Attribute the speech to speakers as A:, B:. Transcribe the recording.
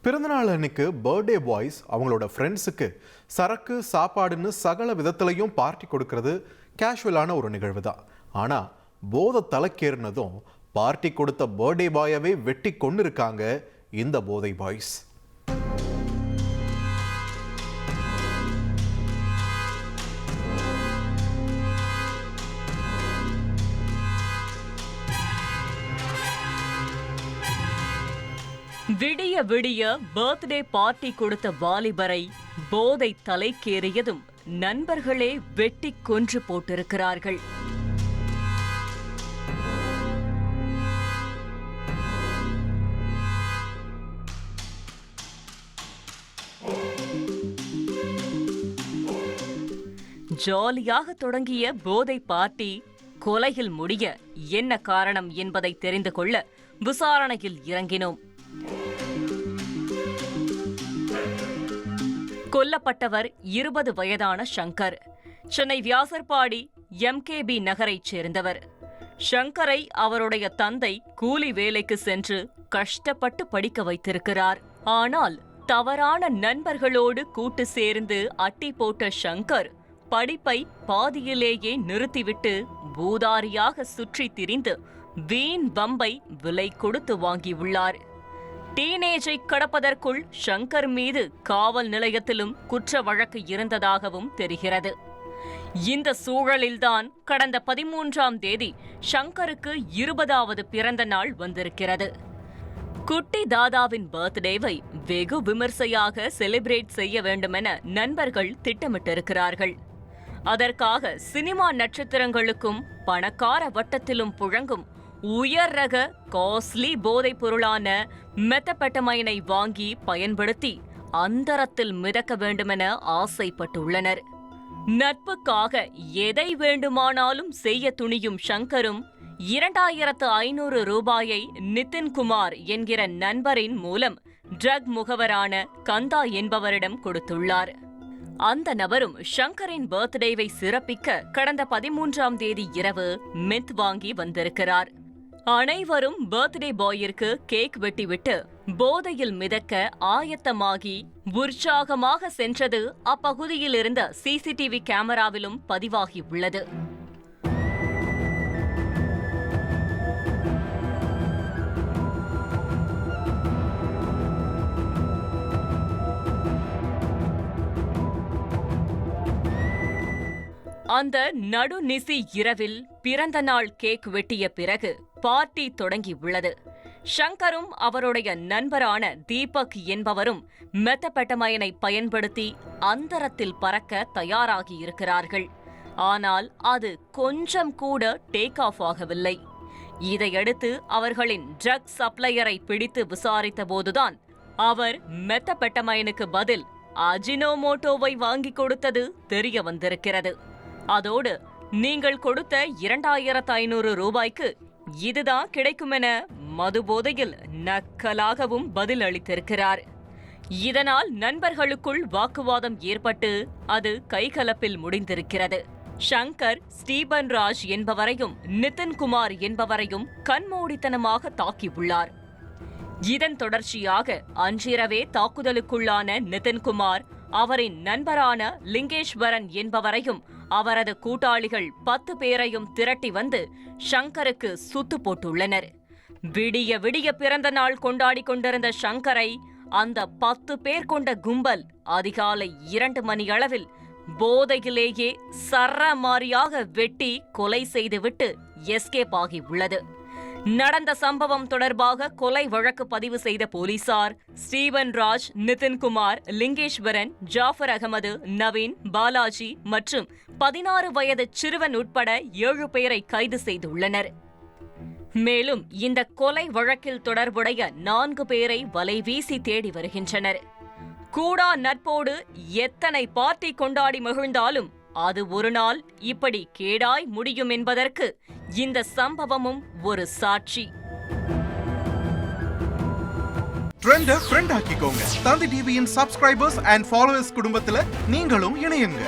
A: பிறந்தநாள் அன்னைக்கு birthday boys அவங்களோட ஃப்ரெண்ட்ஸுக்கு சரக்கு சாப்பாடுன்னு சகல விதத்திலையும் பார்ட்டி கொடுக்கறது கேஷுவலான ஒரு நிகழ்வு தான். ஆனால் போதை தலைக்கேறினதும் பார்ட்டி கொடுத்த பர்த்டே பாயவே வெட்டி கொண்டு இருக்காங்க இந்த போதை பாய்ஸ்.
B: விடிய விடிய பர்த்டே பார்ட்டி கொடுத்த வாலிபரை போதை தலைக்கேறியதும் நண்பர்களே வெட்டி கொன்று போட்டிருக்கிறார்கள். ஜாலியாக தொடங்கிய போதை பார்ட்டி கொலையில் முடிய என்ன காரணம் என்பதை தெரிந்து கொள்ள விசாரணையில் இறங்கினோம். கொல்லப்பட்டவர் 20 வயதான சங்கர். சென்னை வியாசர்பாடி MKB நகரைச் சேர்ந்தவர். சங்கரை அவருடைய தந்தை கூலி வேலைக்கு சென்று கஷ்டப்பட்டு படிக்க வைத்திருக்கிறார். ஆனால் தவறான நண்பர்களோடு கூட்டு சேர்ந்து அட்டி போட்ட சங்கர் படிப்பை பாதியிலேயே நிறுத்திவிட்டு பூதாரியாக சுற்றி திரிந்து வீண் வம்பை விலை கொடுத்து வாங்கியுள்ளார். டீனேஜை கடப்பதற்குள் சங்கர் மீது காவல் நிலையத்திலும் குற்ற வழக்கு இருந்ததாகவும் தெரிகிறது. இந்த சூழலில்தான் கடந்த 13ஆம் தேதி சங்கருக்கு 20வது பிறந்த நாள் வந்திருக்கிறது. குட்டி தாதாவின் பர்த்டேவை வெகு விமர்சையாக செலிப்ரேட் செய்ய வேண்டுமென நண்பர்கள் திட்டமிட்டிருக்கிறார்கள். அதற்காக சினிமா நட்சத்திரங்களுக்கும் பணக்கார வட்டத்திலும் புழங்கும் உயர் ரக காஸ்ட்லி போதைப் பொருளான மெத்தபெட்டமைனை வாங்கி பயன்படுத்தி அந்தரத்தில் மிதக்க வேண்டுமென ஆசைப்பட்டுள்ளனர். நட்புக்காக எதை வேண்டுமானாலும் செய்ய துணியும் சங்கரும் 2500 ரூபாயை நிதின்குமார் என்கிற நண்பரின் மூலம் ட்ரக் முகவரான கந்தா என்பவரிடம் கொடுத்துள்ளார். அந்த நபரும் சங்கரின் பர்த்டேவை சிறப்பிக்க கடந்த 13ஆம் தேதி இரவு மெத் வாங்கி வந்திருக்கிறார். அனைவரும் பர்த்டே பாயிற்கு கேக் வெட்டிவிட்டு போதையில் மிதக்க ஆயத்தமாகி உற்சாகமாக சென்றது அப்பகுதியில் இருந்த CCTV கேமராவிலும் பதிவாகியுள்ளது. அந்த நடுநிசி இரவில் பிறந்த நாள் கேக் வெட்டிய பிறகு பார்ட்டி தொடங்கி உள்ளது. சங்கரும் அவருடைய நண்பரான தீபக் என்பவரும் மெத்தபெட்டமைனை பயன்படுத்தி அந்தரத்தில் பறக்க தயாராகி இருக்கிறார்கள். ஆனால் அது கொஞ்சம் கூட டேக் ஆஃப் ஆகவில்லை. இதையடுத்து அவர்களின் ட்ரக் சப்ளையரை பிடித்து விசாரித்த போதுதான் அவர் மெத்தபெட்டமைனுக்கு பதில் அஜினோமோட்டோவை வாங்கி கொடுத்தது தெரிய வந்திருக்கிறது. அதோடு நீங்கள் கொடுத்த 2500 ரூபாய்க்கு இதுதான் கிடைக்குமென மது போதையில் நக்கலாகவும் பதில் அளித்திருக்கிறார். இதனால் நண்பர்களுக்குள் வாக்குவாதம் ஏற்பட்டு அது கைகலப்பில் முடிந்திருக்கிறது. சங்கர் ஸ்டீபன் ராஜ் என்பவரையும் நிதின்குமார் என்பவரையும் கண்மூடித்தனமாக தாக்கியுள்ளார். இதன் தொடர்ச்சியாக அன்றிரவே தாக்குதலுக்குள்ளான நிதின்குமார் அவரின் நண்பரான லிங்கேஸ்வரன் என்பவரையும் அவரது கூட்டாளிகள் 10 பேரையும் திரட்டி வந்து சங்கருக்கு சுத்து போட்டுள்ளனர். விடிய விடிய பிறந்த நாள் கொண்டாடி கொண்டிருந்த சங்கரை அந்த 10 பேர் கொண்ட கும்பல் அதிகாலை 2 மணியளவில் போதையிலேயே சரமாரியாக வெட்டி கொலை செய்துவிட்டு எஸ்கேப் ஆகியுள்ளது. நடந்த சம்பவம் தொடர்பாக கொலை வழக்கு பதிவு செய்த போலீசார் ஸ்டீபன் ராஜ், நிதின்குமார், லிங்கேஸ்வரன், ஜாஃபர் அகமது, நவீன், பாலாஜி மற்றும் 16 வயது சிறுவன் உட்பட 7 பேரை கைது செய்துள்ளனர். மேலும் இந்த கொலை வழக்கில் தொடர்புடைய 4 பேரை வலைவீசி தேடி வருகின்றனர். கூடா நட்போடு எத்தனை பார்ட்டி கொண்டாடி மகிழ்ந்தாலும் அது ஒரு நாள் இப்படி கேடாய் முடியும் என்பதற்கு இந்த சம்பவமும் ஒரு சாட்சி.
A: ட்ரெண்ட ஃப்ரெண்ட் ஆக்கிக்கோங்க. தந்தி டிவியின் சப்ஸ்கிரைபர்ஸ் அண்ட் ஃபாலோவர்ஸ் குடும்பத்துல நீங்களும் இணையுங்க.